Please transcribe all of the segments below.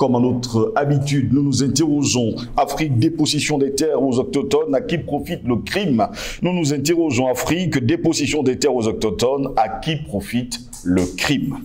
Comme à notre habitude, nous nous interrogeons Afrique, dépossession des terres aux autochtones, à qui profite le crime? Nous nous interrogeons Afrique, dépossession des terres aux autochtones, à qui profite le crime?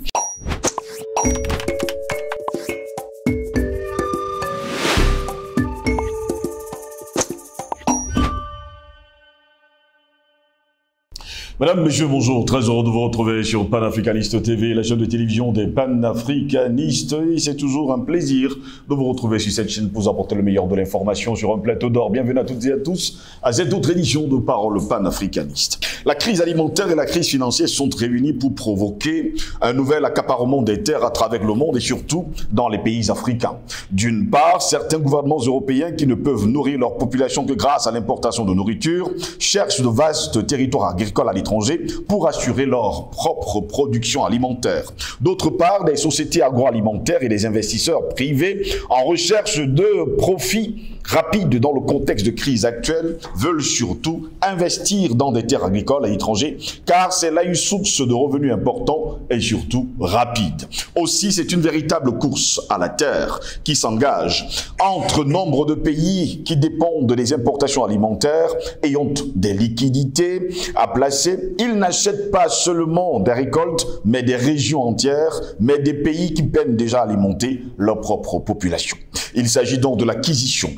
Madame, Monsieur, bonjour, très heureux de vous retrouver sur Panafricaniste TV, la chaîne de télévision des panafricanistes. Et c'est toujours un plaisir de vous retrouver sur cette chaîne pour vous apporter le meilleur de l'information sur un plateau d'or. Bienvenue à toutes et à tous à cette autre édition de Parole panafricaniste. La crise alimentaire et la crise financière sont réunies pour provoquer un nouvel accaparement des terres à travers le monde et surtout dans les pays africains. D'une part, certains gouvernements européens qui ne peuvent nourrir leur population que grâce à l'importation de nourriture cherchent de vastes territoires agricoles à l'étranger pour assurer leur propre production alimentaire. D'autre part, des sociétés agroalimentaires et des investisseurs privés en recherche de profits rapides dans le contexte de crise actuelle veulent surtout investir dans des terres agricoles à l'étranger car c'est là une source de revenus importants et surtout rapide. Aussi, c'est une véritable course à la terre qui s'engage entre nombre de pays qui dépendent des importations alimentaires et ont des liquidités à placer. Ils n'achètent pas seulement des récoltes, mais des régions entières, mais des pays qui peinent déjà à alimenter leur propre population. Il s'agit donc de l'acquisition,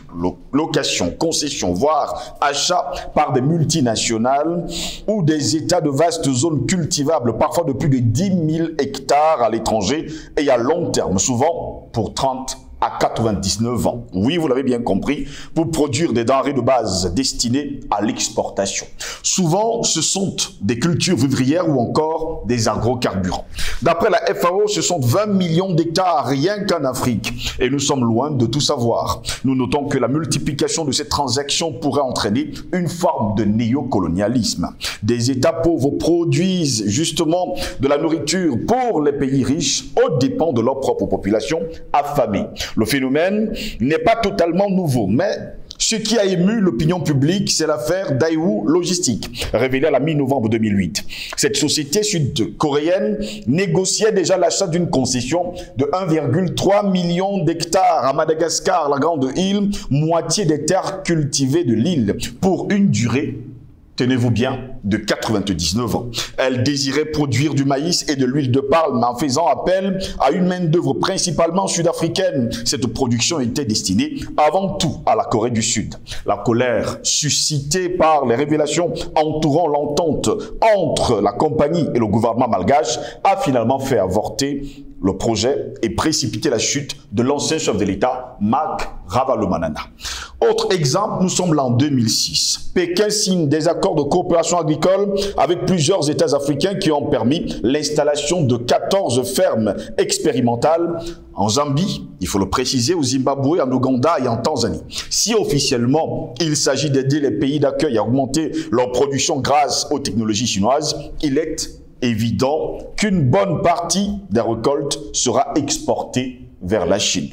location, concession, voire achat par des multinationales ou des États de vastes zones cultivables, parfois de plus de 10 000 hectares à l'étranger et à long terme, souvent pour 30 à 99 ans. Oui, vous l'avez bien compris, pour produire des denrées de base destinées à l'exportation. Souvent, ce sont des cultures vivrières ou encore des agrocarburants. D'après la FAO, ce sont 20 millions d'hectares rien qu'en Afrique. Et nous sommes loin de tout savoir. Nous notons que la multiplication de ces transactions pourrait entraîner une forme de néocolonialisme. Des États pauvres produisent justement de la nourriture pour les pays riches aux dépens de leur propre population affamée. Le phénomène n'est pas totalement nouveau, mais ce qui a ému l'opinion publique, c'est l'affaire Daewoo Logistics, révélée à la mi-novembre 2008. Cette société sud-coréenne négociait déjà l'achat d'une concession de 1,3 million d'hectares à Madagascar, la grande île, moitié des terres cultivées de l'île, pour une durée, tenez-vous bien, de 99 ans. Elle désirait produire du maïs et de l'huile de palme en faisant appel à une main-d'œuvre principalement sud-africaine. Cette production était destinée avant tout à la Corée du Sud. La colère suscitée par les révélations entourant l'entente entre la compagnie et le gouvernement malgache a finalement fait avorter le projet et précipiter la chute de l'ancien chef de l'État, Marc Ravalomanana. Autre exemple, nous sommes là en 2006. Pékin signe des accords de coopération agricole avec plusieurs États africains qui ont permis l'installation de 14 fermes expérimentales en Zambie, il faut le préciser, au Zimbabwe, en Ouganda et en Tanzanie. Si officiellement, il s'agit d'aider les pays d'accueil à augmenter leur production grâce aux technologies chinoises, il est évident qu'une bonne partie des récoltes sera exportée vers la Chine.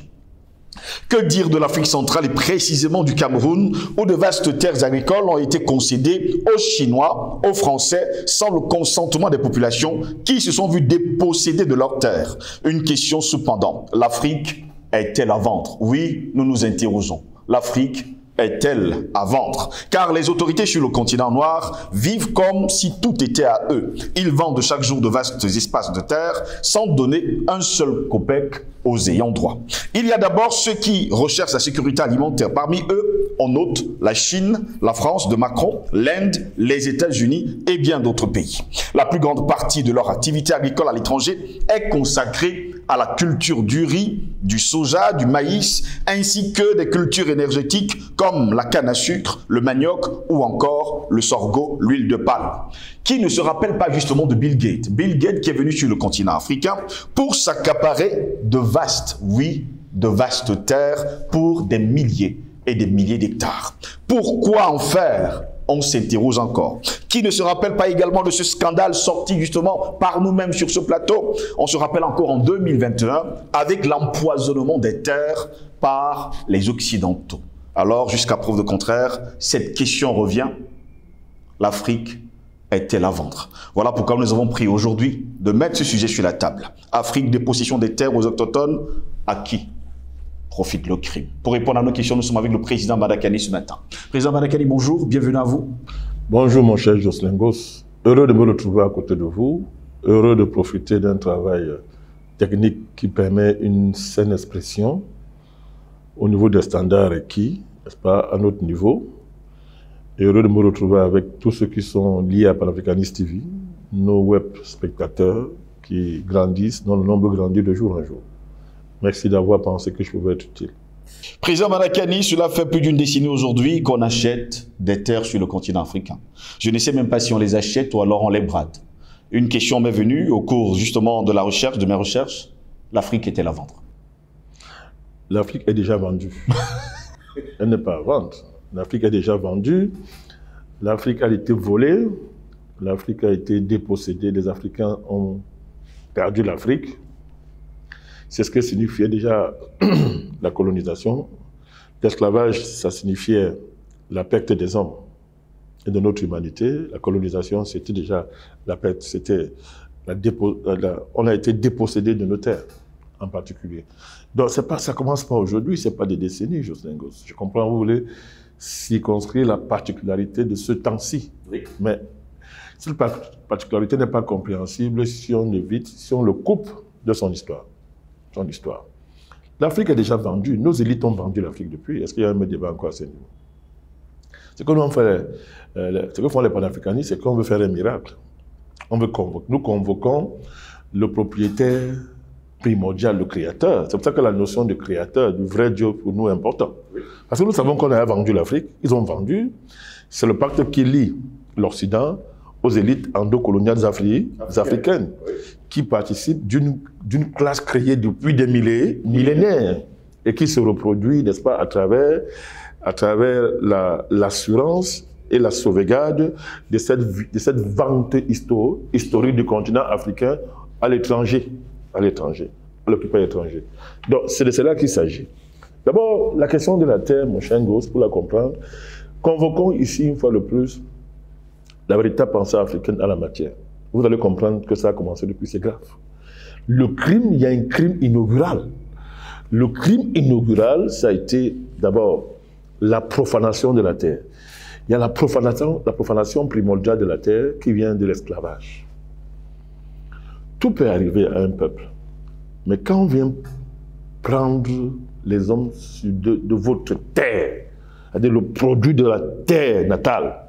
Que dire de l'Afrique centrale et précisément du Cameroun, où de vastes terres agricoles ont été concédées aux Chinois, aux Français, sans le consentement des populations qui se sont vues déposséder de leurs terres. Une question cependant, l'Afrique est-elle à vendre? Oui, nous nous interrogeons. L'Afrique est-elle à vendre? Car les autorités sur le continent noir vivent comme si tout était à eux. Ils vendent chaque jour de vastes espaces de terre sans donner un seul copec aux ayants droit. Il y a d'abord ceux qui recherchent la sécurité alimentaire. Parmi eux, on note la Chine, la France de Macron, l'Inde, les États-Unis et bien d'autres pays. La plus grande partie de leur activité agricole à l'étranger est consacrée à la culture du riz, du soja, du maïs, ainsi que des cultures énergétiques comme la canne à sucre, le manioc ou encore le sorgho, l'huile de palme. Qui ne se rappelle pas justement de Bill Gates? Bill Gates qui est venu sur le continent africain pour s'accaparer de vastes, oui, de vastes terres pour des milliers et des milliers d'hectares. Pourquoi en faire? On s'interroge encore. Qui ne se rappelle pas également de ce scandale sorti justement par nous-mêmes sur ce plateau? On se rappelle encore en 2021 avec l'empoisonnement des terres par les Occidentaux. Alors, jusqu'à preuve de contraire, cette question revient. L'Afrique est-elle à vendre? Voilà pourquoi nous avons pris aujourd'hui de mettre ce sujet sur la table. Afrique, dépossession des terres aux autochtones, à qui? profite le crime? Pour répondre à nos questions, nous sommes avec le président Madakani ce matin. Président Madakani, bonjour, bienvenue à vous. Bonjour mon cher Jocelyn Goss, heureux de me retrouver à côté de vous, heureux de profiter d'un travail technique qui permet une saine expression au niveau des standards requis, n'est-ce pas, à notre niveau. Et heureux de me retrouver avec tous ceux qui sont liés à Panafricanist TV, nos web spectateurs qui grandissent, dont le nombre grandit de jour en jour. Merci d'avoir pensé que je pouvais être utile. Président Madakani, cela fait plus d'une décennie aujourd'hui qu'on achète des terres sur le continent africain. Je ne sais même pas si on les achète ou alors on les brade. Une question m'est venue au cours justement de la recherche, de mes recherches. L'Afrique est-elle à vendre? L'Afrique est déjà vendue. Elle n'est pas à vendre. L'Afrique est déjà vendue. L'Afrique a été volée. L'Afrique a été dépossédée. Les Africains ont perdu l'Afrique. C'est ce que signifiait déjà la colonisation. L'esclavage, ça signifiait la perte des hommes et de notre humanité. La colonisation, c'était déjà la perte, c'était on a été dépossédé de nos terres, en particulier. Donc ça ne commence pas aujourd'hui, ce n'est pas des décennies, Jocelyn Goss. Je comprends, vous voulez circonscrire la particularité de ce temps-ci. Oui. Mais cette particularité n'est pas compréhensible si on évite, si on le coupe de son histoire. L'Afrique est déjà vendue. Nos élites ont vendu l'Afrique depuis. Est-ce qu'il y a un débat encore à ce niveau? Ce que font les panafricanistes, c'est qu'on veut faire un miracle. Nous convoquons le propriétaire primordial, le créateur. C'est pour ça que la notion de créateur, du vrai Dieu, pour nous est importante. Parce que nous savons qu'on a vendu l'Afrique. Ils ont vendu. C'est le pacte qui lie l'Occident aux élites endocoloniales africaines, oui, qui participent d'une classe créée depuis des millénaires et qui se reproduit, n'est-ce pas, à travers l'assurance et la sauvegarde de cette vente historique du continent africain à l'étranger, à l'occupant étranger. Donc, c'est de cela qu'il s'agit. D'abord, la question de la terre, mon cher Goss, pour la comprendre, convoquons ici, une fois de plus, la véritable pensée africaine à la matière. Vous allez comprendre que ça a commencé depuis, c'est grave. Le crime, il y a un crime inaugural. Le crime inaugural, ça a été d'abord la profanation de la terre. Il y a la profanation primordiale de la terre qui vient de l'esclavage. Tout peut arriver à un peuple. Mais quand on vient prendre les hommes de votre terre, c'est-à-dire le produit de la terre natale,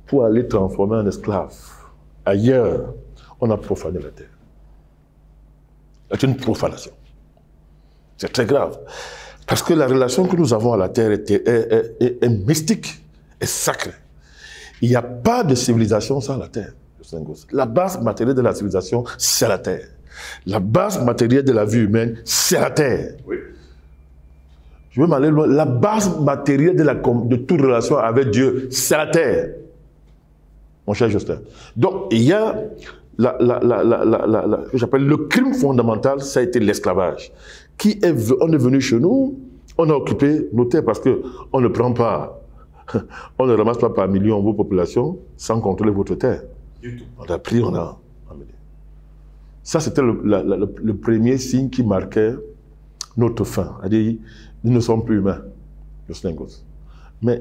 pour aller transformer en esclave ailleurs, on a profané la terre. C'est une profanation. C'est très grave. Parce que la relation que nous avons à la terre est mystique, est sacrée. Il n'y a pas de civilisation sans la terre. La base matérielle de la civilisation, c'est la terre. La base matérielle de la vie humaine, c'est la terre. Oui. Je vais m'aller loin. La base matérielle de toute relation avec Dieu, c'est la terre. Mon cher Justin. Donc, il y a ce que j'appelle le crime fondamental, ça a été l'esclavage. On est venu chez nous, on a occupé nos terres parce qu'on ne prend pas, on ne ramasse pas par millions vos populations sans contrôler votre terre. Du tout. On a pris, on a amené. Ça, c'était le premier signe qui marquait notre fin. C'est-à-dire, nous ne sommes plus humains, Jocelyn Goss. Mais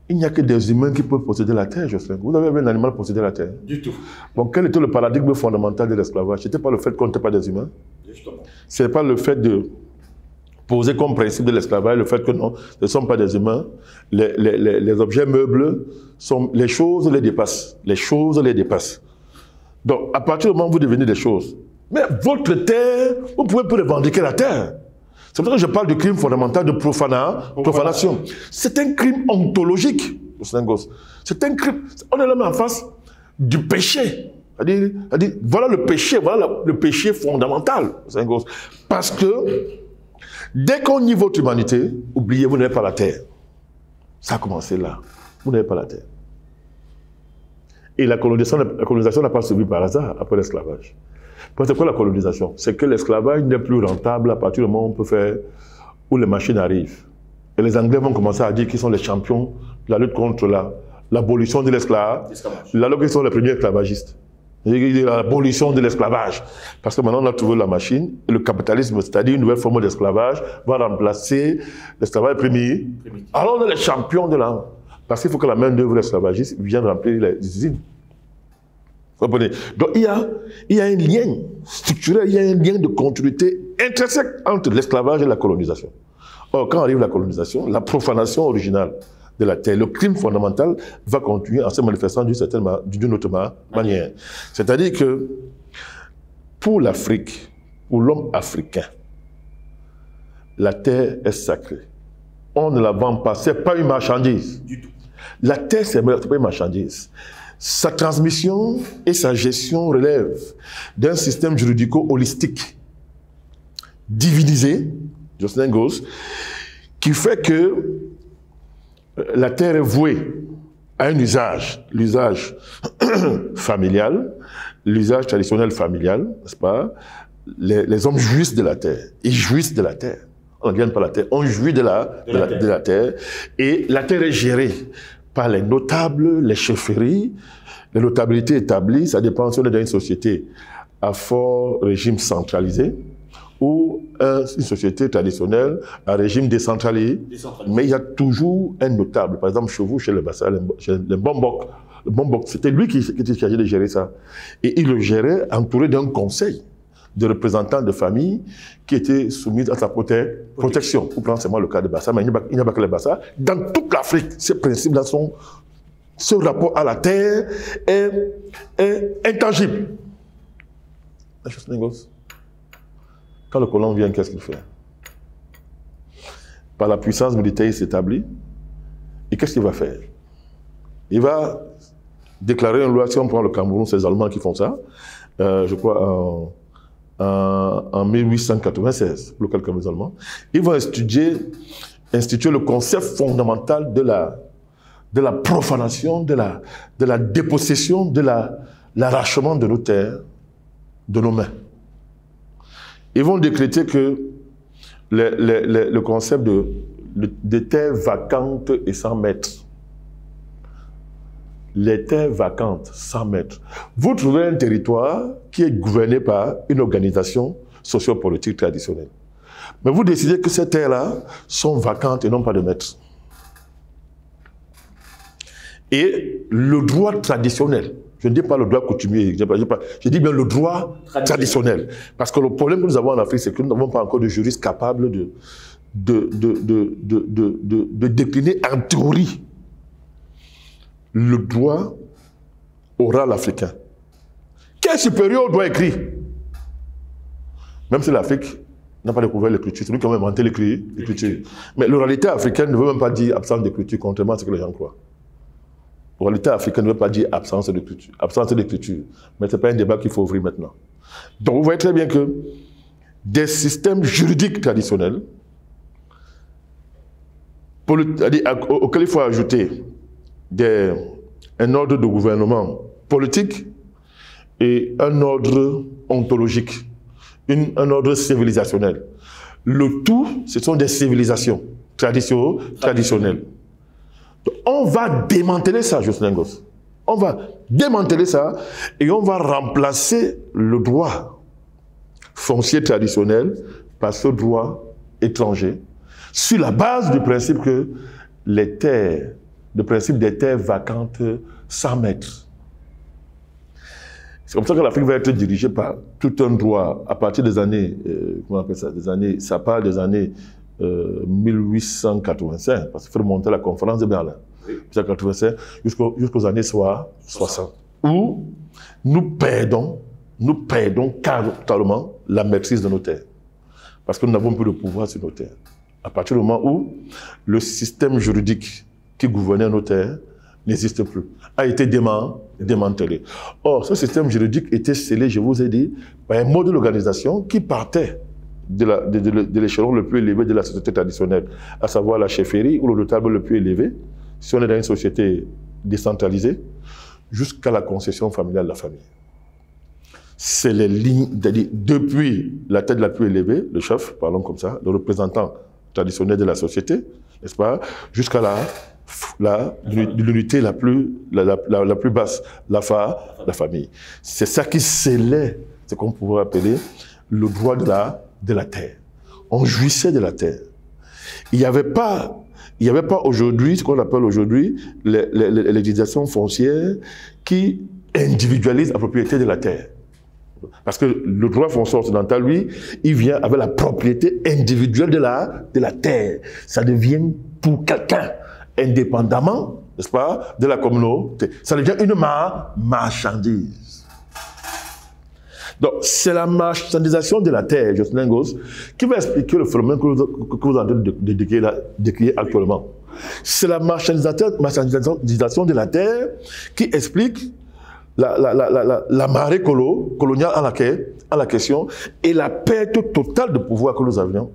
il n'y a que des humains qui peuvent posséder la terre, Jocelyn. Vous avez vu un animal posséder la terre? Du tout. Donc, quel était le paradigme fondamental de l'esclavage? Ce n'était pas le fait qu'on n'était pas des humains. Justement. Ce n'est pas le fait de poser comme principe de l'esclavage, le fait que non, ce ne sont pas des humains. Les objets meubles, les choses les dépassent. Les choses les dépassent. Donc, à partir du moment où vous devenez des choses, mais votre terre, vous pouvez plus revendiquer la terre. C'est pour ça que je parle du crime fondamental de profanation. C'est un crime ontologique, c'est un crime. On est là en face du péché. C'est-à-dire, voilà le péché, voilà le péché fondamental. Parce que dès qu'on nie votre humanité, oubliez, vous n'avez pas la terre. Ça a commencé là. Vous n'avez pas la terre. Et la colonisation n'a pas suivi par hasard après l'esclavage. C'est quoi la colonisation? C'est que l'esclavage n'est plus rentable à partir du moment où on peut faire, où les machines arrivent. Et les Anglais vont commencer à dire qu'ils sont les champions de la lutte contre l'abolition de l'esclavage. Là, qu'ils sont les premiers esclavagistes. L'abolition de l'esclavage. Parce que maintenant, on a trouvé la machine, et le capitalisme, c'est-à-dire une nouvelle forme d'esclavage, va remplacer l'esclavage primitif. Alors, on est les champions de la... Parce qu'il faut que la main-d'œuvre esclavagiste vienne remplir les usines. Vous comprenez? Donc, il y a un lien structurel, il y a un lien de continuité intrinsèque entre l'esclavage et la colonisation. Or, quand arrive la colonisation, la profanation originale de la terre, le crime fondamental va continuer en se manifestant d'une autre manière. C'est-à-dire que pour l'Afrique, pour l'homme africain, la terre est sacrée. On ne la vend pas, ce n'est pas une marchandise. Du tout. La terre, ce n'est pas une marchandise. Sa transmission et sa gestion relèvent d'un système juridico-holistique, divinisé, Jocelyn Gosse, qui fait que la terre est vouée à un usage, l'usage familial, l'usage traditionnel familial, n'est-ce pas? Les hommes jouissent de la terre, ils jouissent de la terre. On ne gagne pas la terre, on jouit de la terre. Et la terre est gérée par les notables, les chefferies, les notabilités établies. Ça dépend si on est dans une société à fort régime centralisé ou une société traditionnelle à régime décentralisé. Mais il y a toujours un notable. Par exemple, chez vous, chez les Bassa, les Bombok. Le Bombok, c'était lui qui était chargé de gérer ça. Et il le gérait entouré d'un conseil de représentants de famille qui étaient soumis à sa protection. Pour prendre seulement le cas de Bassa, mais il n'y a pas que les Bassa. Dans toute l'Afrique, ces principes-là sont... Ce rapport à la terre est intangible. Quand le colon vient, qu'est-ce qu'il fait? Par la puissance militaire, il s'établit. Et qu'est-ce qu'il va faire? Il va déclarer une loi. Si on prend le Cameroun, c'est les Allemands qui font ça. Je crois en 1896, pour le cas musulman. Ils vont instituer le concept fondamental de la profanation, de la dépossession, de l'arrachement de nos terres, de nos mains. Ils vont décréter que le concept de terres vacantes et sans maître. Les terres vacantes sans maître. Vous trouvez un territoire qui est gouverné par une organisation sociopolitique traditionnelle. Mais vous décidez que ces terres-là sont vacantes et non pas de maître. Et le droit traditionnel, je ne dis pas le droit coutumier, je dis bien le droit traditionnel. Parce que le problème que nous avons en Afrique, c'est que nous n'avons pas encore de juristes capables de décliner en théorie le droit oral africain. Quel supérieur au droit écrit? Même si l'Afrique n'a pas découvert l'écriture, c'est nous qui avons inventé l'écriture. Mais l'oralité africaine ne veut même pas dire absence d'écriture, contrairement à ce que les gens croient. L'oralité africaine ne veut pas dire absence d'écriture. Mais ce n'est pas un débat qu'il faut ouvrir maintenant. Donc vous voyez très bien que des systèmes juridiques traditionnels auxquels il faut ajouter un ordre de gouvernement politique et un ordre ontologique, un ordre civilisationnel. Le tout, ce sont des civilisations traditionnelles. Donc, on va démanteler ça, Jocelyn Gosse. On va démanteler ça et on va remplacer le droit foncier traditionnel par ce droit étranger sur la base du principe que le principe des terres vacantes sans maître. C'est comme ça que l'Afrique va être dirigée par tout un droit à partir des années, comment on appelle ça, ça part des années 1885, parce qu'il faut remonter à la conférence de Berlin, 1885 jusqu'aux années 60, où nous perdons totalement la maîtrise de nos terres, parce que nous n'avons plus de pouvoir sur nos terres. À partir du moment où le système juridique qui gouvernait nos terres n'existe plus, a été démantelé. Or, ce système juridique était scellé, je vous ai dit, par un mode d'organisation qui partait de l'échelon le plus élevé de la société traditionnelle, à savoir la chefferie ou le notable le plus élevé, si on est dans une société décentralisée, jusqu'à la concession familiale de la famille. C'est les lignes, depuis la tête la plus élevée, le chef, parlons comme ça, le représentant traditionnelle de la société, n'est-ce pas, jusqu'à l'unité la plus basse, la famille. C'est ça qui scellait ce qu'on pourrait appeler le droit de la terre. On jouissait de la terre. Il n'y avait pas aujourd'hui, ce qu'on appelle aujourd'hui, les législations foncières qui individualisent la propriété de la terre. Parce que le droit foncier occidental, lui, il vient avec la propriété individuelle de la terre. Ça devient pour quelqu'un, indépendamment, n'est-ce pas, de la communauté. Ça devient une marchandise. Donc, c'est la marchandisation de la terre, Jocelyn Gosse, qui va expliquer le phénomène que vous êtes en train de décrire actuellement. C'est la marchandisation de la terre qui explique la marée coloniale à la question et la perte totale de pouvoir que nous avions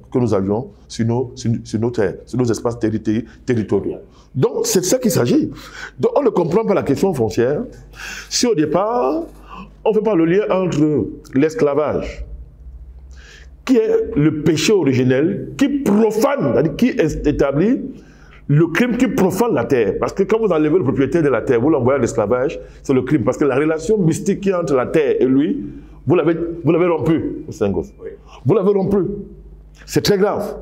sur nos terres, sur nos espaces territoriaux. Donc, c'est de ça qu'il s'agit. Donc, on ne comprend pas la question foncière si au départ, on ne fait pas le lien entre l'esclavage, qui est le péché originel, qui profane, c'est-à-dire qui établit le crime qui profane la terre. Parce que quand vous enlevez le propriétaire de la terre, vous l'envoyez à l'esclavage, c'est le crime. Parce que la relation mystique qui est entre la terre et lui, vous l'avez rompu, vous l'avez rompu. C'est très grave.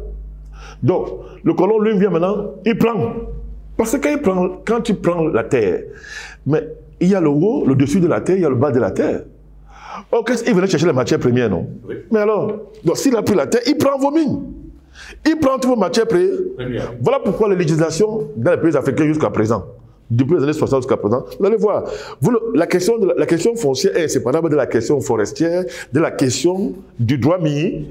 Donc, le colon, lui, vient maintenant, il prend. Parce que quand il prend la terre, mais il y a le haut, le dessus de la terre, il y a le bas de la terre. Oh, qu'est-ce qu'il venait chercher les matières premières, non? Oui. Mais alors, donc s'il a pris la terre, il prend vos mines. Il prend toutes vos matières premières. Voilà pourquoi les législations dans les pays africains jusqu'à présent, depuis les années 60 jusqu'à présent, vous allez voir, la question foncière est inséparable de la question forestière, de la question du droit minier.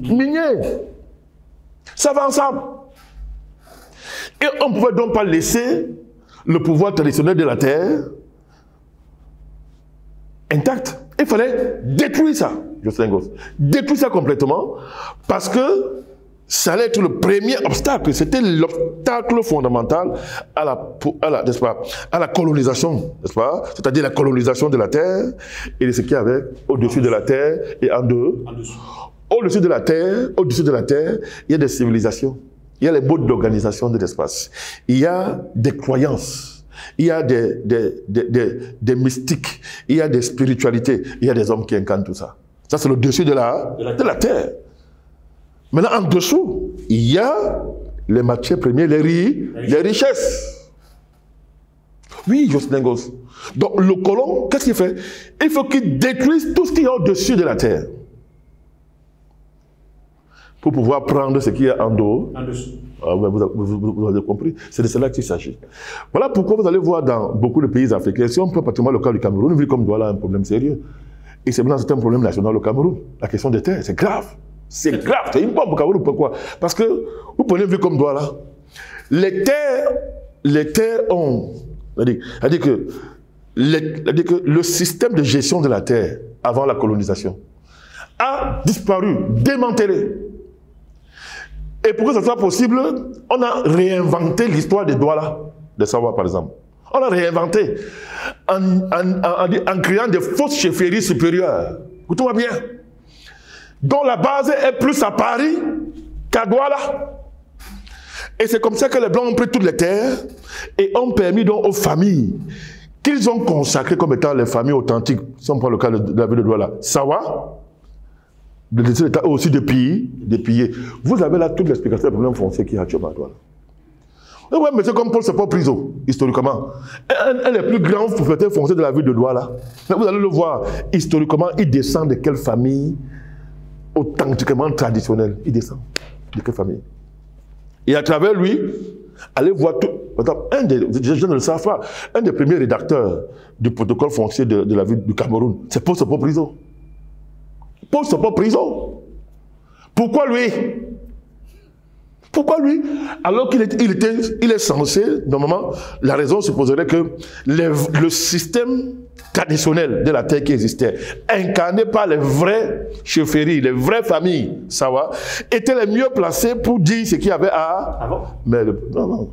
Ça va ensemble. Et on ne pouvait donc pas laisser le pouvoir traditionnel de la terre intact. Il fallait détruire ça, Jocelyn Gosse. Détruire ça complètement, parce que ça allait être le premier obstacle. C'était l'obstacle fondamental à la colonisation, n'est-ce pas? C'est-à-dire la colonisation de la terre et de ce qu'il y avait au-dessus de la terre et en dessous. Au-dessus de la terre, il y a des civilisations. Il y a les modes d'organisation de l'espace. Il y a des croyances. Il y a des mystiques, il y a des spiritualités, il y a des hommes qui incarnent tout ça. Ça, c'est le dessus de la terre. Maintenant, en dessous, il y a les matières premières, les richesses. Oui, Jocelyn Gosse. Donc, le colon, qu'est-ce qu'il fait? Il faut qu'il détruise tout ce qui est au-dessus de la terre. Pour pouvoir prendre ce qui est en dessous. Ah, vous avez compris, c'est de cela qu'il s'agit. Voilà pourquoi vous allez voir dans beaucoup de pays africains, si on prend pratiquement le cas du Cameroun, vu comme Douala a un problème sérieux. Et c'est maintenant un problème national au Cameroun. La question des terres, c'est grave. C'est grave, c'est une bombe au Cameroun. Pourquoi? Parce que, vous prenez vu comme Douala, les terres ont... C'est-à-dire que le système de gestion de la terre avant la colonisation a disparu, démantelé. Et pour que ça soit possible, on a réinventé l'histoire des Douala, de Savoie par exemple. On a réinventé en créant des fausses chefferies supérieures. Écoutez-moi bien. Dont la base est plus à Paris qu'à Douala. Et c'est comme ça que les Blancs ont pris toutes les terres et ont permis donc aux familles qu'ils ont consacrées comme étant les familles authentiques. Si on prend le cas de la ville de Douala, Savoie, l'État aussi de piller. Vous avez là toute l'explication des problèmes fonciers qu'il y a actuellement à Douala. Oui, mais c'est comme Paul Seppo Priso, historiquement. Un des plus grands propriétaires fonciers de la ville de Douala. Mais vous allez le voir, historiquement, il descend de quelle famille authentiquement traditionnelle? Il descend de quelle famille? Et à travers lui, allez voir tout. Un des premiers rédacteurs du protocole foncier de la ville du Cameroun, c'est Paul Seppo Priso. Paul Seppo Priso. Pourquoi lui? Pourquoi lui? Alors qu'il est censé, normalement, la raison supposerait que le système traditionnel de la terre qui existait, incarné par les vraies chefferies, les vraies familles, ça va, étaient les mieux placés pour dire ce qu'il y avait à... Ah bon? Mais non.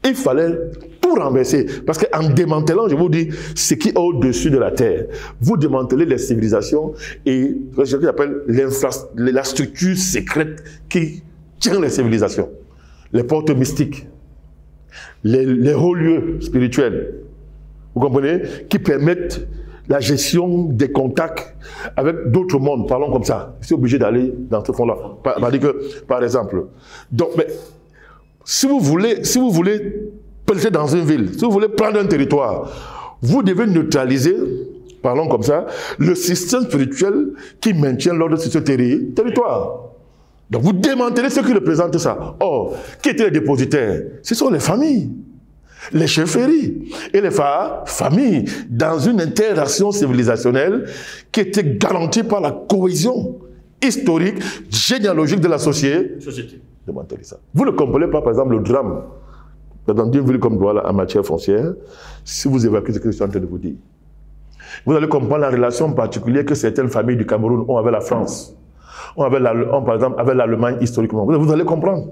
Il fallait tout renverser. Parce qu'en démantelant, je vous dis, ce qui est au-dessus de la terre, vous démantelez les civilisations et ce que j'appelle la structure secrète qui tient les civilisations. les portes mystiques, les hauts lieux spirituels, vous comprenez, qui permettent la gestion des contacts avec d'autres mondes, parlons comme ça. Je suis obligé d'aller dans ce fond-là. Par exemple, donc, mais, si vous voulez pénétrer dans une ville, si vous voulez prendre un territoire, vous devez neutraliser, parlons comme ça, le système spirituel qui maintient l'ordre sur ce territoire. Donc vous démantelez ce qui représente ça. Or, qui étaient les dépositaires? Ce sont les familles, les chefferies et les familles dans une interaction civilisationnelle qui était garantie par la cohésion historique, généalogique de la société. Démanteler ça. Vous ne comprenez pas, par exemple, le drame dans une ville comme Douala en matière foncière, si vous évacuez ce que je suis en train de vous dire. Vous allez comprendre la relation particulière que certaines familles du Cameroun ont avec la France. Par exemple, avec l'Allemagne historiquement. Vous allez comprendre.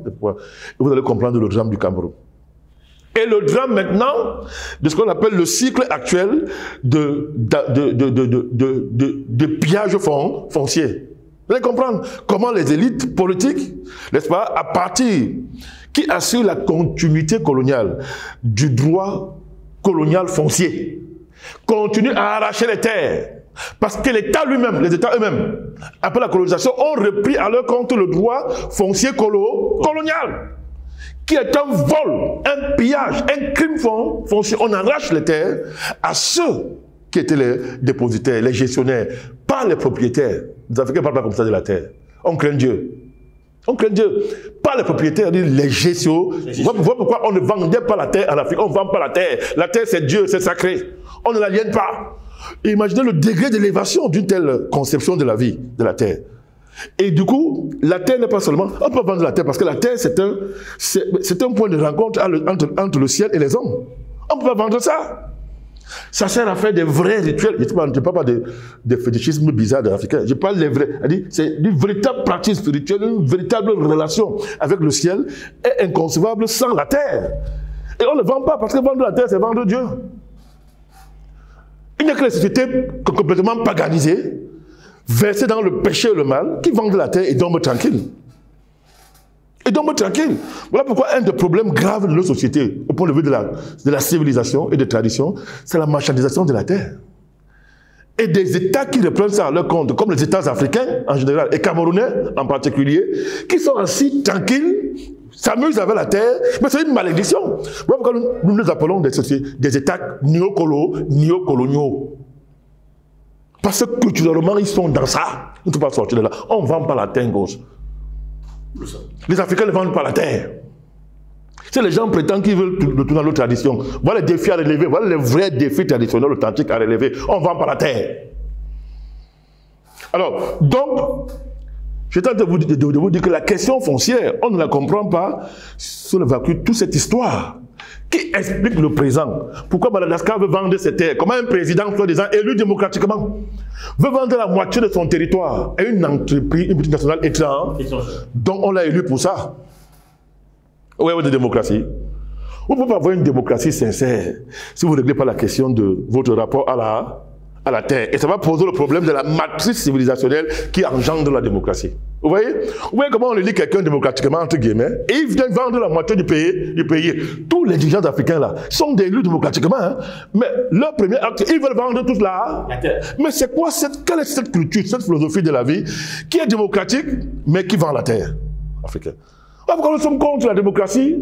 Vous allez comprendre le drame du Cameroun. Et le drame maintenant de ce qu'on appelle le cycle actuel de pillage foncier. Vous allez comprendre comment les élites politiques, n'est-ce pas, à partir qui assurent la continuité coloniale du droit colonial foncier, continuent à arracher les terres. Parce que l'État lui-même, les États eux-mêmes, après la colonisation, ont repris à leur compte le droit foncier colonial, qui est un vol, un pillage, un crime foncier. On arrache les terres à ceux qui étaient les dépositaires, les gestionnaires, pas les propriétaires. Les Africains ne parlent pas comme ça de la terre. On craint Dieu. On craint Dieu. Pas les propriétaires, les gestions. Voilà pourquoi on ne vendait pas la terre en Afrique. On ne vend pas la terre. La terre, c'est Dieu, c'est sacré. On ne l'aliène pas. Et imaginez le degré d'élévation d'une telle conception de la vie, de la terre. Et du coup, la terre n'est pas seulement... On peut vendre la terre parce que la terre, c'est un point de rencontre entre le ciel et les hommes. On ne peut pas vendre ça. Ça sert à faire des vrais rituels. Je ne parle pas de fétichisme bizarre des Africains. Je parle des vrais. C'est une véritable pratique spirituelle, une véritable relation avec le ciel est inconcevable sans la terre. Et on ne vend pas parce que vendre la terre, c'est vendre Dieu. Il n'y a que les sociétés complètement paganisées, versées dans le péché et le mal, qui vendent la terre et dorment tranquilles. Et dorment tranquilles. Voilà pourquoi un des problèmes graves de nos sociétés, au point de vue de la civilisation et des traditions, c'est la marchandisation de la terre. Et des États qui reprennent ça à leur compte, comme les États africains en général, et camerounais en particulier, qui sont assis tranquilles, s'amusent avec la terre, mais c'est une malédiction. Voilà pourquoi nous nous appelons des États néocoloniaux. Parce que culturellement, ils sont dans ça. Ils ne peuvent pas sortir de là. On ne vend pas la terre gauche. Les Africains ne vendent pas la terre. Si les gens prétendent qu'ils veulent retourner à leur tradition, voilà les défis à relever, voilà les vrais défis traditionnels authentiques à relever. On ne vend pas la terre. Alors, donc, je tente de vous dire que la question foncière, on ne la comprend pas si on évacue toute cette histoire qui explique le présent. Pourquoi Madagascar veut vendre ses terres? Comment un président, soi-disant élu démocratiquement, veut vendre la moitié de son territoire à une entreprise, une multinationale étrangère, dont on l'a élu pour ça? Oui, de démocratie. Vous ne pouvez pas avoir une démocratie sincère si vous ne réglez pas la question de votre rapport à la terre. Et ça va poser le problème de la matrice civilisationnelle qui engendre la démocratie. Vous voyez comment on élit quelqu'un démocratiquement, entre guillemets, et ils viennent vendre la moitié du pays. Tous les dirigeants africains là sont élus démocratiquement, hein, mais leur premier acte, ils veulent vendre toute la terre. Mais c'est quoi quelle est cette culture, cette philosophie de la vie qui est démocratique, mais qui vend la terre africaine? Pourquoi nous sommes contre la démocratie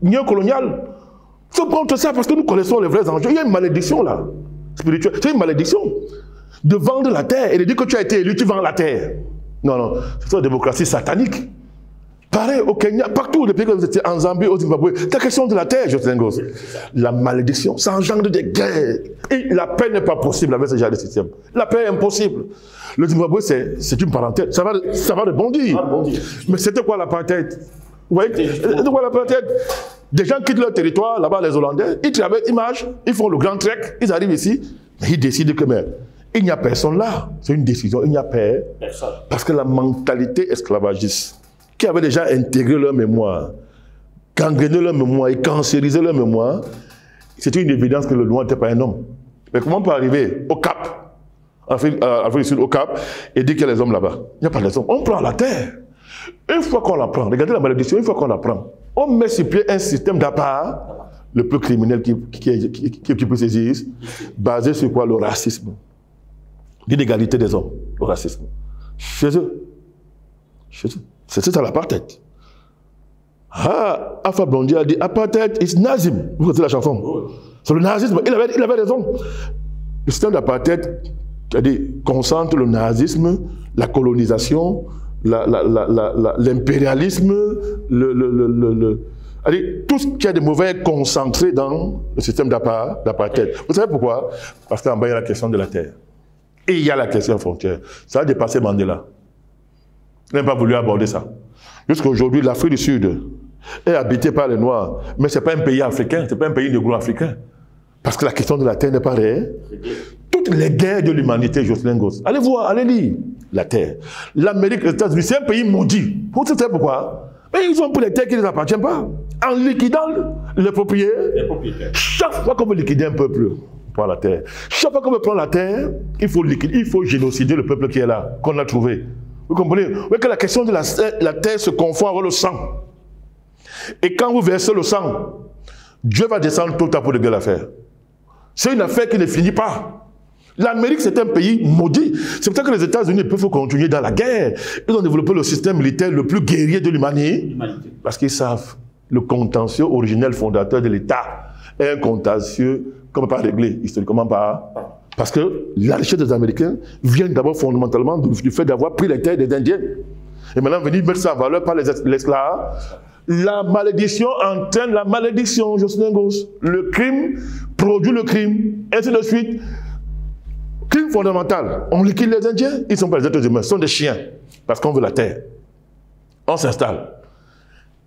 néocoloniale? Nous sommes contre ça parce que nous connaissons les vrais enjeux. Il y a une malédiction là, spirituelle. C'est une malédiction de vendre la terre et de dire que tu as été élu, tu vends la terre. Non, c'est une démocratie satanique. Pareil au Kenya, partout, les pays que vous étiez, en Zambie, au Zimbabwe, c'est la question de la terre, Josengos. La malédiction, ça engendre des guerres. Et la paix n'est pas possible avec ce genre de système. La paix est impossible. Le Zimbabwe, c'est une parenthèse. Ça va rebondir. Mais c'était quoi l'apartheid? Vous voyez, c'était quoi l'apartheid? Des gens quittent leur territoire, là-bas, les Hollandais, ils travaillent, ils marchent, ils font le grand trek, ils arrivent ici, ils décident que il n'y a personne là. C'est une décision, il n'y a paix. Parce que la mentalité esclavagiste, qui avait déjà intégré leur mémoire, gangréné leur mémoire et cancérisé leur mémoire, c'était une évidence que le noir n'était pas un homme. Mais comment on peut arriver au Cap, Afrique du Sud, au Cap, et dire qu'il y a les hommes là-bas? Il n'y a pas les hommes. On prend la terre. Une fois qu'on la prend, regardez la malédiction, une fois qu'on la prend, On met sur pied un système d'appart, le plus criminel qui peut saisir, basé sur quoi? Le racisme. L'inégalité des hommes, le racisme. Chez eux. C'est ça l'apartheid. Ah, Alpha Blondy a dit apartheid is nazisme. Vous connaissez la chanson? C'est le nazisme. Il avait raison. Le système d'apartheid concentre le nazisme, la colonisation, l'impérialisme, tout ce qui a de mauvais est concentré dans le système d'apartheid. Vous savez pourquoi? Parce qu'en bas, il y a la question de la terre. Et il y a la question frontière. Ça a dépassé Mandela. Il n'a pas voulu aborder ça. Jusqu'à aujourd'hui, l'Afrique du Sud est habitée par les Noirs. Mais ce n'est pas un pays africain, ce n'est pas un pays négro-africain. Parce que la question de la terre n'est pas réelle. Toutes les guerres de l'humanité, Jocelyn Goss, allez voir, allez lire la terre. L'Amérique, les États-Unis, c'est un pays maudit. Vous savez pourquoi? Mais ils ont pris les terres qui ne les appartiennent pas. En liquidant les propriétaires. Chaque fois qu'on veut liquider un peuple, on prend la terre. Chaque fois qu'on veut prendre la terre, il faut liquider, il faut génocider le peuple qui est là, qu'on a trouvé. Vous comprenez? Oui, que la question de la terre se confond avec le sang. Et quand vous versez le sang, Dieu va descendre tout le temps pour de gueules à faire. C'est une affaire qui ne finit pas. L'Amérique, c'est un pays maudit. C'est pour ça que les États-Unis peuvent continuer dans la guerre. Ils ont développé le système militaire le plus guerrier de l'humanité. Parce qu'ils savent le contentieux originel fondateur de l'État est un contentieux qu'on ne peut pas régler historiquement pas. Parce que la richesse des Américains vient d'abord fondamentalement du fait d'avoir pris les terres des Indiens. Et maintenant, venir mettre ça en valeur par l'esclavage. La malédiction entraîne la malédiction, Jocelyn Goss. Le crime produit le crime, ainsi de suite. Crime fondamental. On liquide les Indiens, ils ne sont pas des êtres humains, ce sont des chiens. Parce qu'on veut la terre. On s'installe.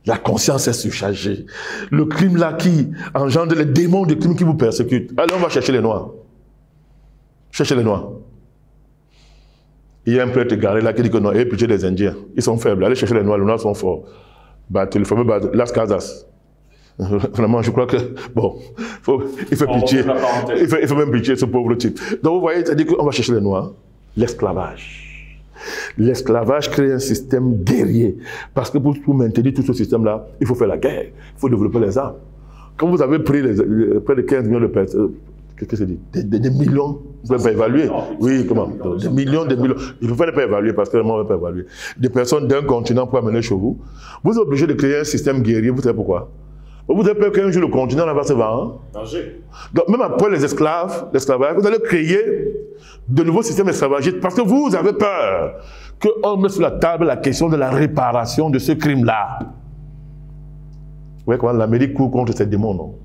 La conscience est surchargée. Le crime là qui engendre les démons du crime qui vous persécutent. Allez, on va chercher les Noirs. Cherchez les Noirs. Il y a un prêtre égaré là qui dit que non, ayez pitié des Indiens. Ils sont faibles. Allez chercher les Noirs sont forts. Le fameux Las Casas. Vraiment, je crois que, bon, il fait pitié. Il fait même pitié, ce pauvre type. Donc, vous voyez, c'est-à-dire qu'on va chercher les Noirs. L'esclavage. L'esclavage crée un système guerrier. Parce que pour maintenir tout ce système-là, il faut faire la guerre. Il faut développer les armes. Quand vous avez pris près de 15 millions de personnes, qu'est-ce que c'est dit? Des millions, vous ne pouvez pas évaluer. Oui, comment? Des millions. Il ne faut pas évaluer parce que le monde ne peut pas évaluer. Des personnes d'un continent pour amener chez vous. Vous êtes obligé de créer un système guerrier, vous savez pourquoi? Vous avez peur qu'un jour le continent va se vendre. Donc même après l'esclavage, vous allez créer de nouveaux systèmes esclavagistes parce que vous avez peur qu'on mette sur la table la question de la réparation de ce crime-là. Vous voyez comment l'Amérique court contre ses démons, non?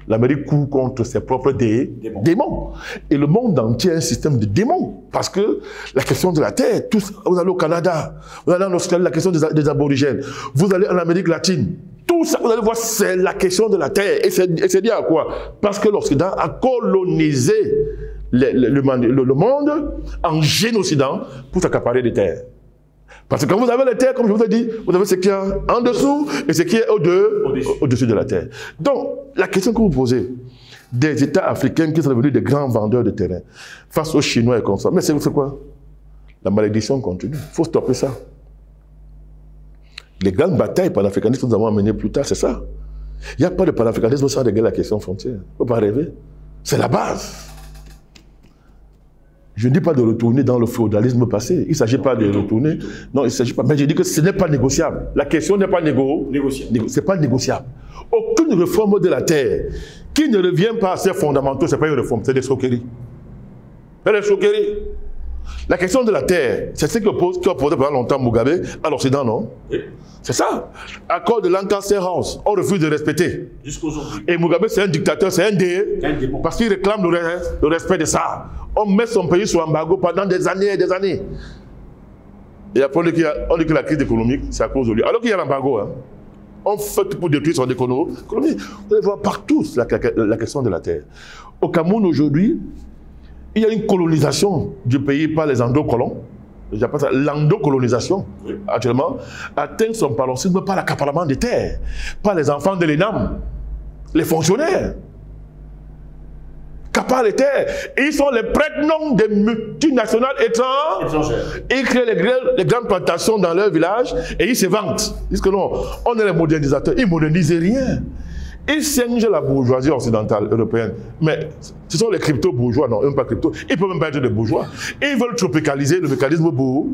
L'Amérique court contre ses propres démons. Et le monde entier a un système de démons. Parce que la question de la terre, vous allez au Canada, vous allez en Australie, la question des aborigènes, vous allez en Amérique latine, tout ça, vous allez voir, c'est la question de la terre. Et c'est dit à quoi? Parce que l'Occident a colonisé le monde en génocidant pour s'accaparer des terres. Parce que quand vous avez les terres, comme je vous ai dit, vous avez ce qu'il y a en dessous et ce qui est au-dessus de la terre. Donc, la question que vous posez, des États africains qui sont devenus des grands vendeurs de terrain face aux Chinois et comme ça, mais c'est quoi? La malédiction continue. Il faut stopper ça. Les grandes batailles panafricanistes que nous avons menées plus tard, c'est ça. Il n'y a pas de panafricanisme sans régler la question frontière. Il ne faut pas rêver. C'est la base. Je ne dis pas de retourner dans le féodalisme passé. Il ne s'agit pas de retourner. Non, il ne s'agit pas. Mais je dis que ce n'est pas négociable. La question n'est pas négociable. Ce n'est pas négociable. Aucune réforme de la terre qui ne revient pas à ses fondamentaux, ce n'est pas une réforme, c'est des choqueries. C'est des choqueries. La question de la terre, c'est ce qui a posé pendant longtemps Mugabe à l'Occident, non? Oui. C'est ça. Accord de Lancaster House, on refuse de respecter. Jusqu'aujourd'hui. Et Mugabe, c'est un dictateur, c'est un démon. Parce qu'il réclame le respect de ça. On met son pays sous embargo pendant des années et des années. Et après, on dit que la crise économique, c'est à cause de lui. Alors qu'il y a l'embargo, hein. On fait tout pour détruire son économie. Vous allez voir partout la question de la terre. Au Cameroun, aujourd'hui, il y a une colonisation du pays par les endocolons. J'appelle ça l'endocolonisation, actuellement, atteint son paroxysme par l'accaparement des terres, par les enfants de l'ENAM, les fonctionnaires. accaparent les terres. Et ils sont les prête-noms des multinationales étrangères. Ils créent les grandes plantations dans leur village et ils se vantent. Ils disent que non, on est les modernisateurs. Ils ne modernisent rien. Ils singent la bourgeoisie occidentale, européenne. Mais ce sont les crypto-bourgeois, non, même pas crypto. Ils ne peuvent même pas être des bourgeois. Ils veulent tropicaliser le mécanisme bourgeois.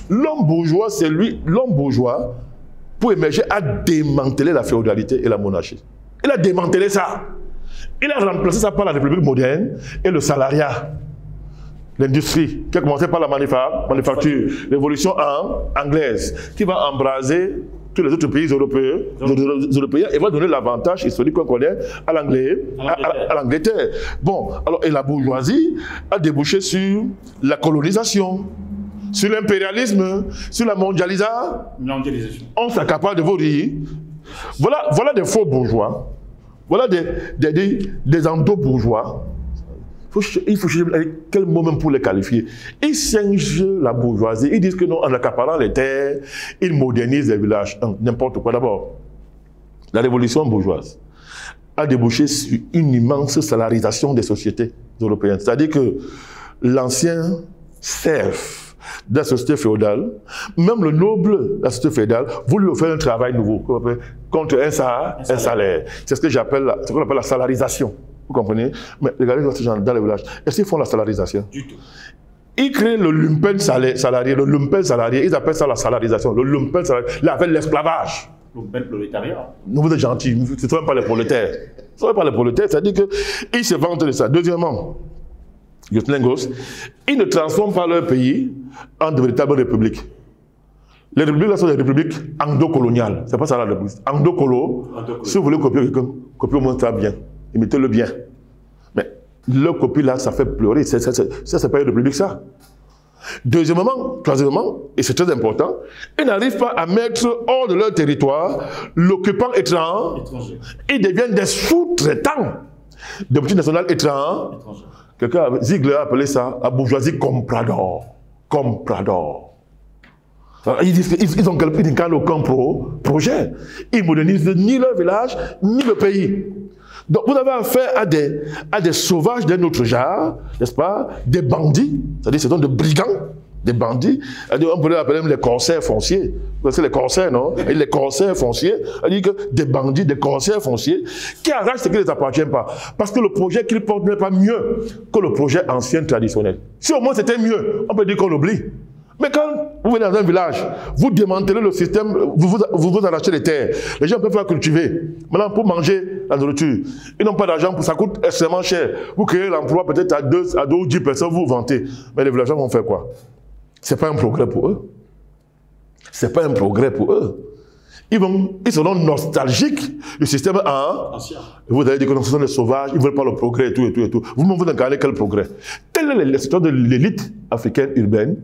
L'homme bourgeois, c'est lui, l'homme bourgeois, pour émerger, a démantelé la féodalité et la monarchie. Il a démantelé ça. Il a remplacé ça par la République moderne et le salariat. L'industrie, qui a commencé par la manufacture, l'évolution anglaise, qui va embraser tous les autres pays européens et va donner l'avantage historique qu'on connaît à l'Angleterre. Bon, alors, et la bourgeoisie a débouché sur la colonisation, sur l'impérialisme, sur la mondialisation. On s'accapare de vos riz. Voilà des faux bourgeois. Voilà des endo-bourgeois. Il faut chercher quel mot même pour les qualifier. Ils singent la bourgeoisie. Ils disent que non, en accaparant les terres, ils modernisent les villages. N'importe quoi. D'abord, la révolution bourgeoise a débouché sur une immense salarisation des sociétés européennes. C'est-à-dire que l'ancien serf de la société féodale, même le noble de la société féodale, vous lui offrez un travail nouveau, contre un salaire. C'est ce que j'appelle, ce qu'on appelle la salarisation. Vous comprenez? Mais regardez ces gens dans les villages. Est-ce qu'ils font la salarisation? Du tout. Ils créent le lumpen salarié. Le lumpen salarié, ils appellent ça la salarisation. Le lumpen salarié, ils appellent l'esclavage. Lumpen prolétariat. Vous êtes gentils, ce ne sont même pas les prolétaires. Ce ne sont pas les prolétaires, c'est-à-dire qu'ils se vantent de ça. Deuxièmement, ils ne transforment pas leur pays en de véritables républiques. Les républiques là sont des républiques endo-coloniales. Ce n'est pas ça la république. Endo-colo, si vous voulez copier quelqu'un, copiez au moins ça bien. Imitez-le bien. Mais leur copie là, ça fait pleurer. Ça, c'est pas une république, ça. Deuxièmement, troisièmement, et c'est très important, ils n'arrivent pas à mettre hors de leur territoire l'occupant étranger. Ils deviennent des sous-traitants de multinationales étrangères. Ziegler a appelé ça la bourgeoisie comprador. Comprador. Ils n'ont aucun projet. Ils ne modernisent ni leur village, ni le pays. Donc vous avez affaire à des sauvages d'un autre genre, n'est-ce pas? Des bandits, c'est-à-dire ce sont des brigands, des bandits. On pourrait appeler même les corsaires fonciers. Vous connaissez les corsaires, non? Et les corsaires fonciers, c'est-à-dire que des bandits, des corsaires fonciers, qui arrachent ce qui ne les appartient pas. Parce que le projet qu'ils portent n'est pas mieux que le projet ancien traditionnel. Si au moins c'était mieux, on peut dire qu'on l'oublie. Mais quand vous venez dans un village, vous démantelez le système, vous arrachez les terres. Les gens ne peuvent pas cultiver. Maintenant, pour manger la nourriture, ils n'ont pas d'argent, ça coûte extrêmement cher. Vous créez l'emploi peut-être à 2 ou 10 personnes, vous vantez. Mais les villageois vont faire quoi? Ce n'est pas un progrès pour eux. Ce n'est pas un progrès pour eux. Ils seront nostalgiques du système ancien. Vous allez dire que ce sont des sauvages, ils ne veulent pas le progrès et tout et tout et tout. Vous incarnez quel progrès? Telle est la situation de l'élite africaine urbaine,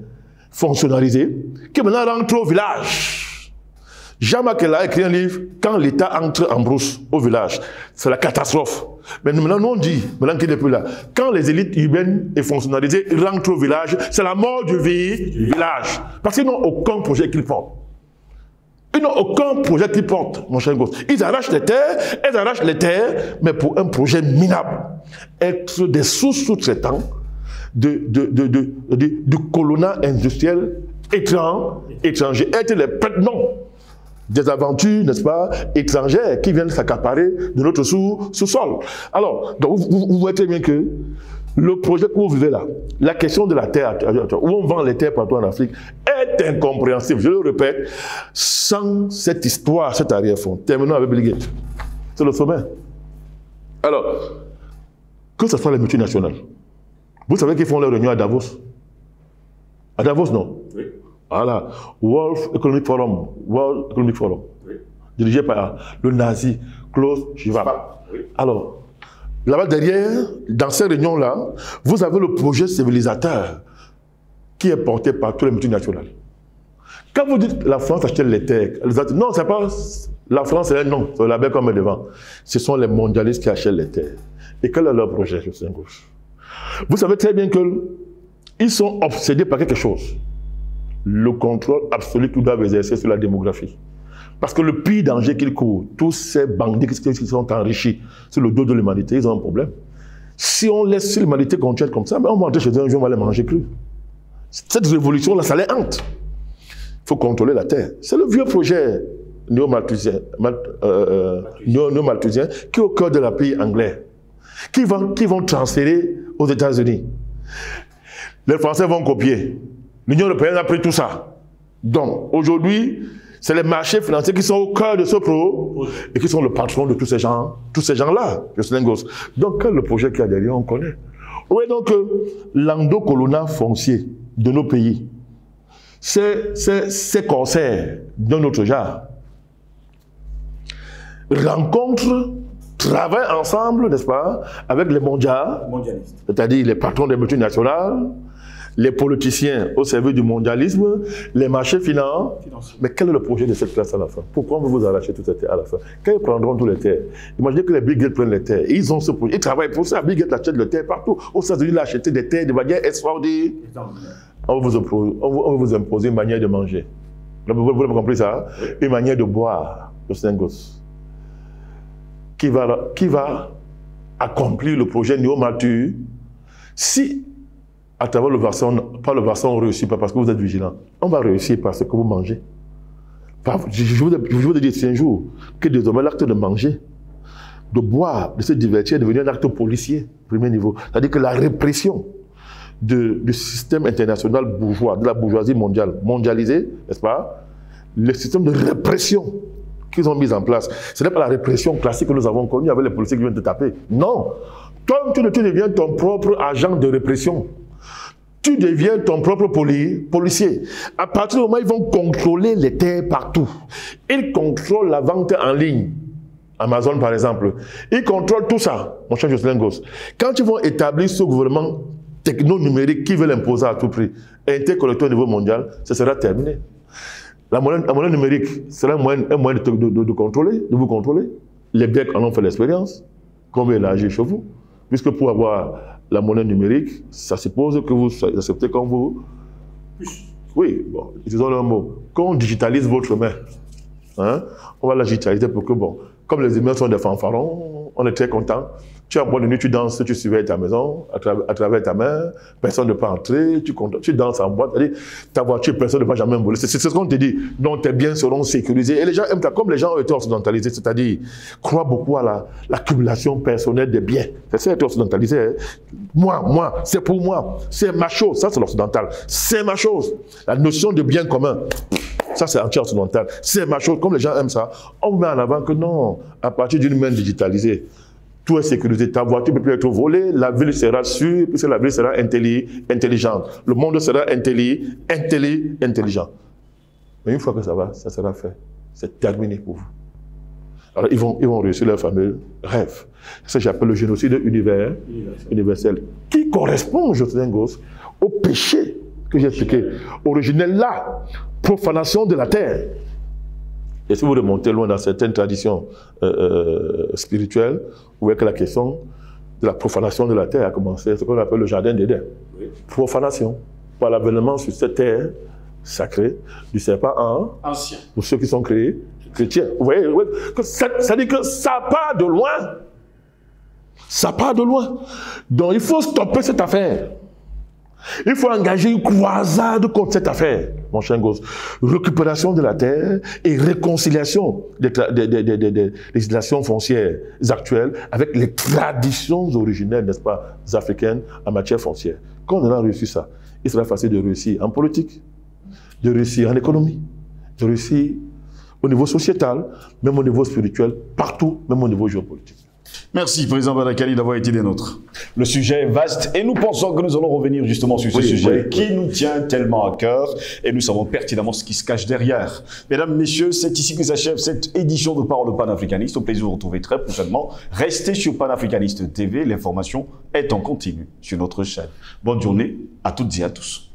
fonctionnalisé, qui maintenant rentre au village. Jean Makela a écrit un livre, quand l'État entre en brousse au village, c'est la catastrophe. Mais maintenant, nous on dit, maintenant qu'il n'est plus là, quand les élites urbaines et fonctionnalisées rentrent au village, c'est la mort du village. Parce qu'ils n'ont aucun projet qu'ils portent. Ils n'ont aucun projet qu'ils portent, mon cher gosse. Ils arrachent les terres, mais pour un projet minable. Être des sous-traitants du colonnat industriel étranger, être les prête-noms des aventures, n'est-ce pas, étrangères qui viennent s'accaparer de notre sous-sol. Alors, donc vous voyez très bien que le projet que vous vivez là, la question de la terre, où on vend les terres partout en Afrique, est incompréhensible. Je le répète, sans cette histoire, cet arrière-fond. Terminons avec Bill Gates. C'est le sommet. Alors, que ce soit les multinationales, vous savez qu'ils font leur réunion à Davos. À Davos, non? Oui. Voilà. World Economic Forum. Oui. Dirigé par le nazi Klaus Schwab. Oui. Alors, là-bas derrière, dans ces réunions-là, vous avez le projet civilisateur qui est porté par tous les multinationales. Quand vous dites la France achète les terres, non, c'est pas la France, c'est un nom, c'est la belle comme devant. Ce sont les mondialistes qui achètent les terres. Et quel est leur projet, je sais gauche? Vous savez très bien qu'ils sont obsédés par quelque chose. Le contrôle absolu qu'ils doivent exercer sur la démographie. Parce que le pire danger qu'ils courent, tous ces bandits qui sont enrichis sur le dos de l'humanité, ils ont un problème. Si on laisse l'humanité continuer comme ça, ben on va rentrer chez eux un jour, on va les manger crus. Cette révolution-là, ça les hante. Il faut contrôler la terre. C'est le vieux projet néo-malthusien qui est au cœur de la pays anglais, qui vont transférer aux États-Unis. Les Français vont copier. L'Union européenne a pris tout ça. Donc, aujourd'hui, c'est les marchés financiers qui sont au cœur de ce projet et qui sont le patron de tous ces gens-là, Jocelyn Gosse. Donc, quel est le projet qu'il y a derrière, on connaît. Oui, donc, l'endocolonat foncier de nos pays, ces corsaires d'un autre genre rencontrent, travaillent ensemble, n'est-ce pas, avec les mondialistes, c'est-à-dire les patrons des multinationales, les politiciens au service du mondialisme, les marchés financiers. Mais quel est le projet de cette classe à la fin? Pourquoi vous arrachez toutes ces terres à la fin? Quand ils prendront toutes les terres, imaginez que les Bill Gates prennent les terres. Ils ont ce projet, ils travaillent pour ça. Bill Gates achète les terres partout. Aux États-Unis, il a acheté des terres de manière extraordinaire. On va vous imposer une manière de manger. Vous avez compris ça? Une manière de boire, le Saint-Gosse. Qui va accomplir le projet néo-malthus si, à travers le vaccin, pas le vaccin, on ne réussit pas parce que vous êtes vigilant. On va réussir parce que vous mangez. Je vous ai dit c'est un jour que désormais l'acte de manger, de boire, de se divertir est devenu un acte policier, premier niveau. C'est-à-dire que la répression du système international bourgeois, de la bourgeoisie mondiale, mondialisée, n'est-ce pas? Le système de répression qu'ils ont mis en place, ce n'est pas la répression classique que nous avons connue avec les policiers qui viennent te taper. Non. Toi, tu deviens ton propre agent de répression. Tu deviens ton propre policier. À partir du moment où ils vont contrôler les terres partout, ils contrôlent la vente en ligne. Amazon, par exemple. Ils contrôlent tout ça, mon cher Jocelyn Gosse. Quand ils vont établir ce gouvernement techno-numérique qui veut l'imposer à tout prix, interconnecté au niveau mondial, ce sera terminé. La monnaie numérique sera un moyen de contrôler, de vous contrôler. Les Grecs en ont fait l'expérience, qu'on veut élargir chez vous. Puisque pour avoir la monnaie numérique, ça suppose que vous acceptez quand vous... Oui, bon, utilisons le mot. Quand on digitalise votre main, hein, on va la digitaliser pour que, bon, comme les humains sont des fanfarons, on est très content. Tu as un boîte de nuit, tu danses, tu surveilles ta maison à travers ta main, personne ne peut entrer, tu danses en boîte, ta voiture, personne ne va jamais voler. C'est ce qu'on te dit. Donc tes biens seront sécurisés. Et les gens aiment ça, comme les gens ont été occidentalisés, c'est-à-dire croient beaucoup à l'accumulation personnelle des biens. C'est ça, être occidentalisé. Hein. Moi, c'est pour moi, c'est ma chose. Ça, c'est l'occidental. C'est ma chose. La notion de bien commun. Ça, c'est anti-occidental. C'est ma chose. Comme les gens aiment ça, on met en avant que non, à partir d'une main digitalisée, tout est sécurisé. Ta voiture ne peut plus être volée, la ville sera sûre, puisque la ville sera intelligente. Le monde sera intelligent. Mais une fois que ça sera fait, c'est terminé pour vous. Alors, ils vont réussir leur fameux rêve. C'est ce que j'appelle le génocide universel, qui correspond, Jocelyn Gosse, au péché que j'ai expliqué. Originel là, profanation de la terre. Et si vous remontez loin dans certaines traditions spirituelles, vous voyez que la question de la profanation de la terre a commencé, ce qu'on appelle le jardin d'Éden. Oui. Profanation, par l'avènement sur cette terre sacrée du serpent ancien. Pour ceux qui sont créés chrétiens. Vous voyez, ça dit que ça part de loin. Ça part de loin. Donc il faut stopper cette affaire. Il faut engager une croisade contre cette affaire, mon cher Gosse. Récupération de la terre et réconciliation des législations foncières actuelles avec les traditions originelles, n'est-ce pas, africaines en matière foncière. Quand on aura réussi ça, il sera facile de réussir en politique, de réussir en économie, de réussir au niveau sociétal, même au niveau spirituel, partout, même au niveau géopolitique. Merci, Président Badakali, d'avoir été des nôtres. Le sujet est vaste et nous pensons que nous allons revenir justement sur ce sujet qui nous tient tellement à cœur et nous savons pertinemment ce qui se cache derrière. Mesdames, Messieurs, c'est ici que s'achève cette édition de Parole panafricaniste. Au plaisir de vous retrouver très prochainement. Restez sur Panafricaniste TV, l'information est en continu sur notre chaîne. Bonne journée à toutes et à tous.